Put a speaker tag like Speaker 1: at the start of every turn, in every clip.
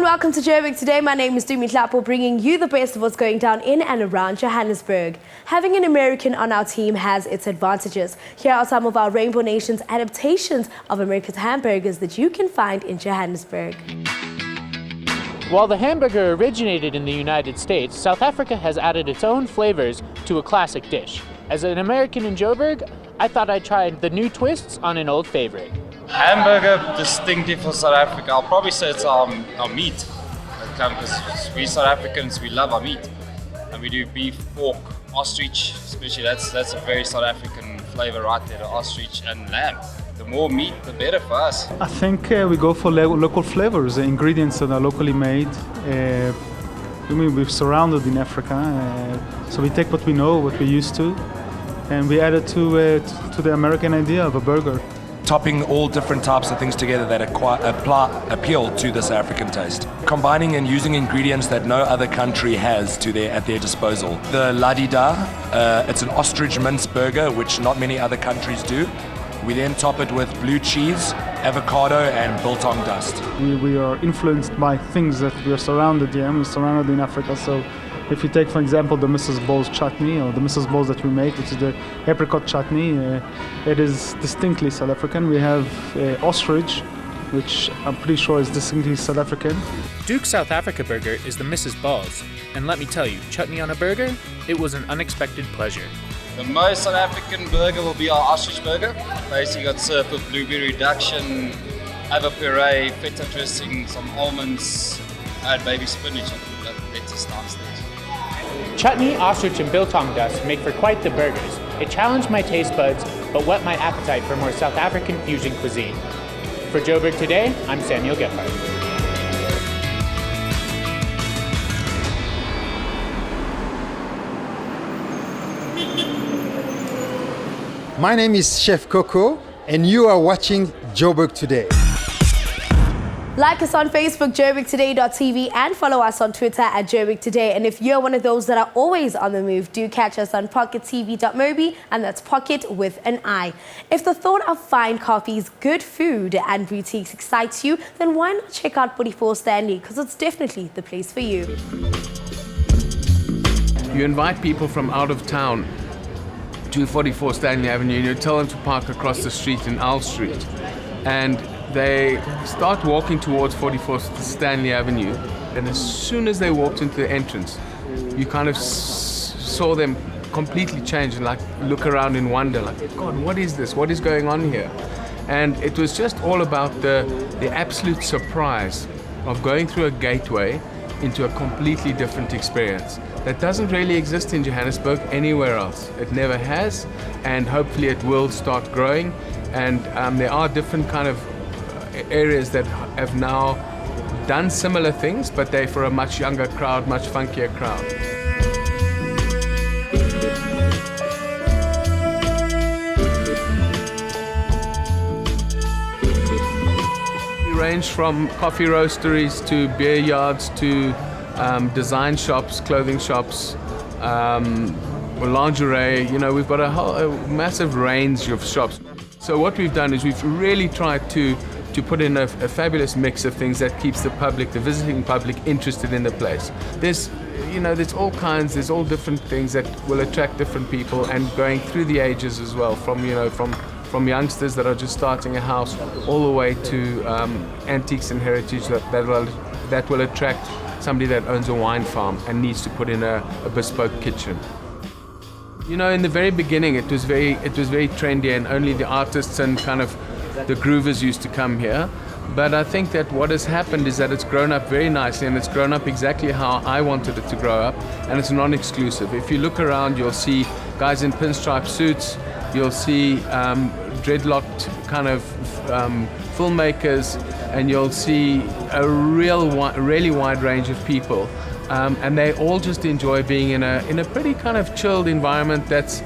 Speaker 1: welcome to Joburg today. My name is Dumi Klapo, bringing you the best of what's going down in and around Johannesburg. Having an American on our team has its advantages. Here are some of our Rainbow Nation's adaptations of America's hamburgers that you can find in Johannesburg.
Speaker 2: While the hamburger originated in the United States, South Africa has added its own flavors to a classic dish. As an American in Joburg, I thought I'd try the new twists on an old favorite.
Speaker 3: Hamburger distinctive for South Africa, I'll probably say it's our meat. Because we South Africans, we love our meat. And we do beef, pork, ostrich, especially that's a very South African flavor right there, the ostrich and lamb. The more meat, the better for us.
Speaker 4: I think we go for local flavors, the ingredients that are locally made. We're surrounded in Africa, so we take what we know, what we're used to, and we add it to the American idea of a burger.
Speaker 5: Topping all different types of things together that appeal to this African taste. Combining and using ingredients that no other country has at their disposal. The la-di-da, it's an ostrich mince burger, which not many other countries do. We then top it with blue cheese, avocado, and biltong dust.
Speaker 4: We are influenced by things that we are surrounded here. We're surrounded in Africa, so if you take, for example, the Mrs. Bowles chutney, or the Mrs. Bowles that we make, which is the apricot chutney, it is distinctly South African. We have ostrich, which I'm pretty sure is distinctly South African.
Speaker 2: Duke's South Africa burger is the Mrs. Ball's, and let me tell you, chutney on a burger, it was an unexpected pleasure.
Speaker 3: The most South African burger will be our ostrich burger. Basically got served with blueberry reduction, avo puree, feta dressing, some almonds, and baby spinach. That lettuce downstairs.
Speaker 2: Chutney, ostrich, and biltong dust make for quite the burgers. It challenged my taste buds, but whet my appetite for more South African fusion cuisine. For Joburg Today, I'm Samuel Gephardt.
Speaker 6: My name is Chef Coco, and you are watching Joburg Today.
Speaker 1: Like us on Facebook, joburgtoday.tv, and follow us on Twitter at Joburg Today. And if you're one of those that are always on the move, do catch us on pockettv.mobi, and that's pocket with an I. If the thought of fine coffees, good food, and boutiques excites you, then why not check out 44 Stanley, because it's definitely the place for you.
Speaker 7: You invite people from out of town to 44 Stanley Avenue, and you tell them to park across the street in Owl Street. And they start walking towards 44 Stanley Avenue, and as soon as they walked into the entrance, you kind of saw them completely change and like look around in wonder, like, God, what is this? What is going on here? And it was just all about the absolute surprise of going through a gateway into a completely different experience that doesn't really exist in Johannesburg anywhere else. It never has, and hopefully it will start growing. And there are different kind of areas that have now done similar things, but they're for a much younger crowd, much funkier crowd. We range from coffee roasteries to beer yards to design shops, clothing shops, lingerie. You know, we've got a massive range of shops. So what we've done is we've really tried to put in a fabulous mix of things that keeps the public, the visiting public, interested in the place. There's all kinds, there's all different things that will attract different people, and going through the ages as well, from youngsters that are just starting a house, all the way to antiques and heritage that will attract somebody that owns a wine farm and needs to put in a bespoke kitchen. You know, in the very beginning, it was very trendy, and only the artists and kind of the groovers used to come here. But I think that what has happened is that it's grown up very nicely, and it's grown up exactly how I wanted it to grow up, and it's non-exclusive. If you look around, you'll see guys in pinstripe suits, you'll see dreadlocked kind of filmmakers, and you'll see a really wide range of people. And they all just enjoy being in a pretty kind of chilled environment that's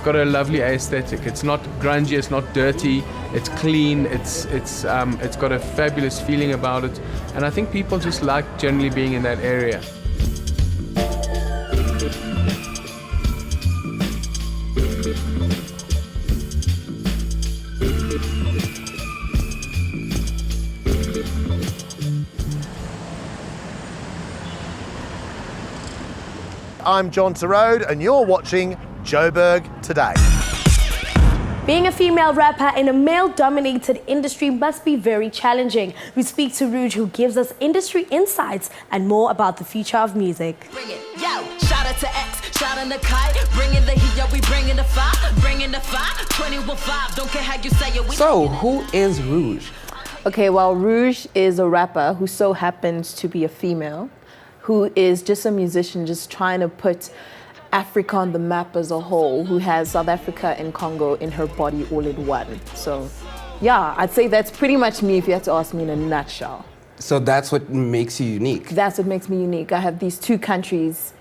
Speaker 7: got a lovely aesthetic. It's not grungy, it's not dirty, it's clean, it's got a fabulous feeling about it, and I think people just like generally being in that area.
Speaker 8: I'm John Terode, and you're watching Joburg Today.
Speaker 1: Being a female rapper in a male-dominated industry must be very challenging. We speak to Rouge, who gives us industry insights and more about the future of music.
Speaker 9: Bring it, yo, shout out to X, shout out to Kai, bringing the heat, yo, we bringing the fire, 21-5, don't care how you say it.
Speaker 10: So, who is Rouge?
Speaker 11: Okay, well, Rouge is a rapper who so happens to be a female, who is just a musician, just trying to put Africa on the map as a whole, who has South Africa and Congo in her body all in one. So, yeah, I'd say that's pretty much me if you had to ask me in a nutshell.
Speaker 10: So that's what makes you unique?
Speaker 11: That's what makes me unique. I have these two countries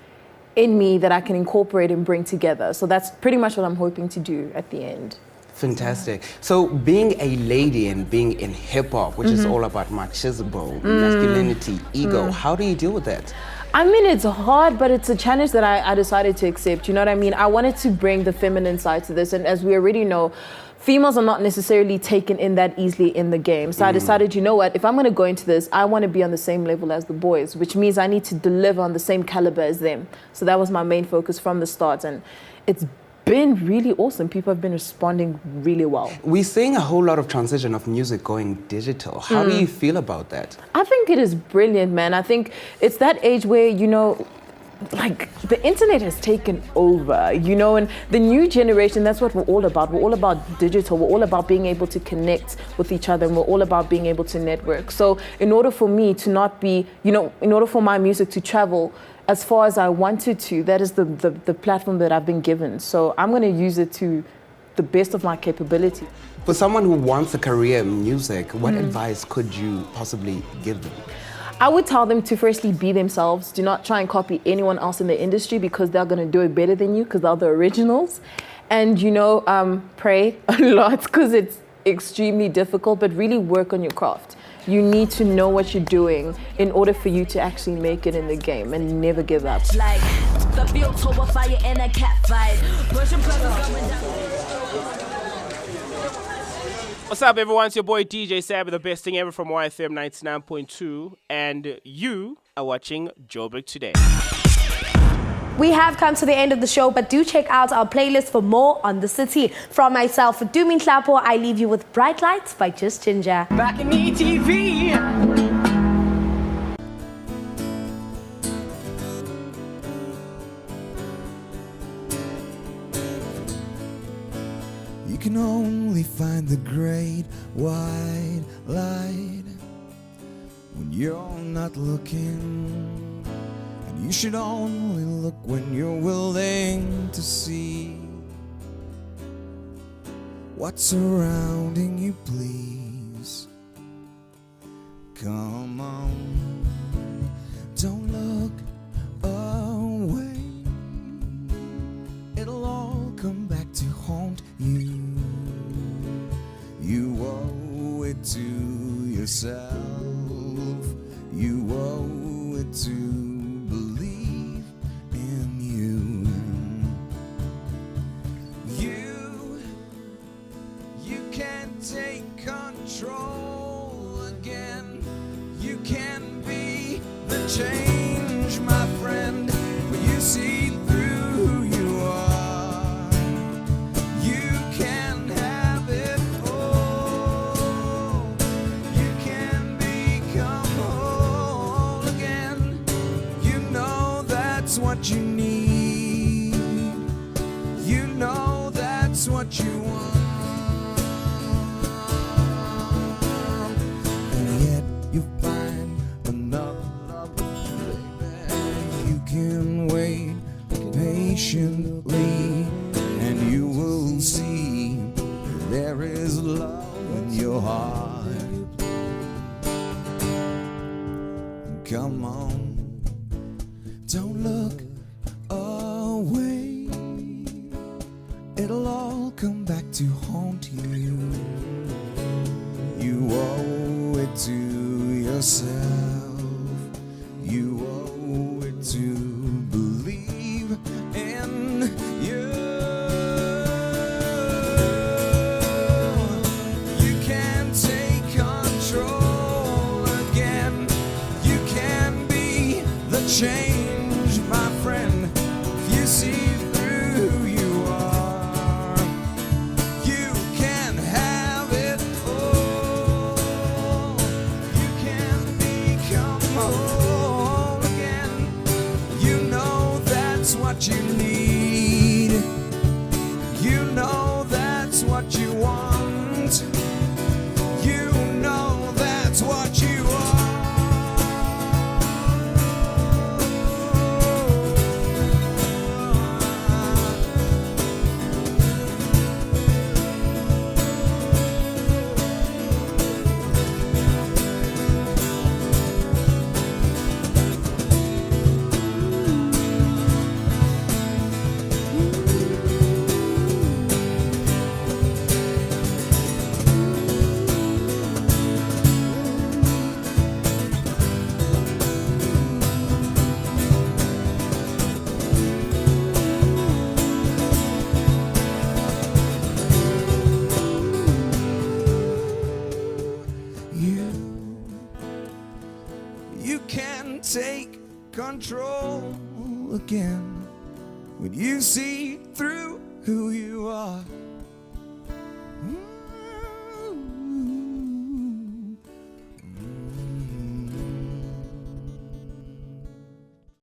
Speaker 11: in me that I can incorporate and bring together. So that's pretty much what I'm hoping to do at the end.
Speaker 10: Fantastic. So being a lady and being in hip-hop, which is all about machismo, masculinity, ego, how do you deal with that?
Speaker 11: I mean, it's hard, but it's a challenge that I decided to accept. You know what I mean? I wanted to bring the feminine side to this. And as we already know, females are not necessarily taken in that easily in the game. So I decided, you know what, if I'm going to go into this, I want to be on the same level as the boys, which means I need to deliver on the same caliber as them. So that was my main focus from the start. And it's been really awesome. People have been responding really well.
Speaker 10: We're seeing a whole lot of transition of music going digital. How do you feel about that?
Speaker 11: I think it is brilliant, man. I think it's that age where, you know, like the internet has taken over, you know, and the new generation, that's what we're all about. We're all about digital. We're all about being able to connect with each other, and we're all about being able to network. So in order for me to not be, you know, in order for my music to travel as far as I wanted to, that is the platform that I've been given. So I'm going to use it to the best of my capability.
Speaker 10: For someone who wants a career in music, what advice could you possibly give them?
Speaker 11: I would tell them to firstly be themselves. Do not try and copy anyone else in the industry because they're going to do it better than you because they're the originals. And, you know, pray a lot because it's extremely difficult, but really work on your craft. You need to know what you're doing in order for you to actually make it in the game and never give up.
Speaker 9: Like the field tower fire and a cat fight.
Speaker 12: What's up, everyone? It's your boy DJ Sam with the best thing ever from YFM 99.2, and you are watching Joburg Today.
Speaker 1: We have come to the end of the show, but do check out our playlist for more on the city. From myself, Dumi Tlapo, I leave you with Bright Lights by Just Ginger.
Speaker 13: Back in ETV.
Speaker 14: You can only find the great white light when you're not looking. And you should only look when you're willing to see what's surrounding you, please. Come on, don't look away. It'll all come back to haunt you. You owe it to yourself. You owe it to believe in you. You can take control again. You can be the change, my friend, when you see through who you are. You can have it all. You can become whole again. You know that's what you need. You know that's what you want. And yet you find another lover, baby. You can wait patiently, and you will see there is love in your heart. Come on, don't look away. It'll all come back to haunt you. You owe it to yourself. You owe it to believe in you. You can take control again. You can be the change, my friend, see through who you are, you can have it all. You can become whole again. You know that's what you need. You know that's what you want. You know that's what you are. You can take control again when you see through who you are.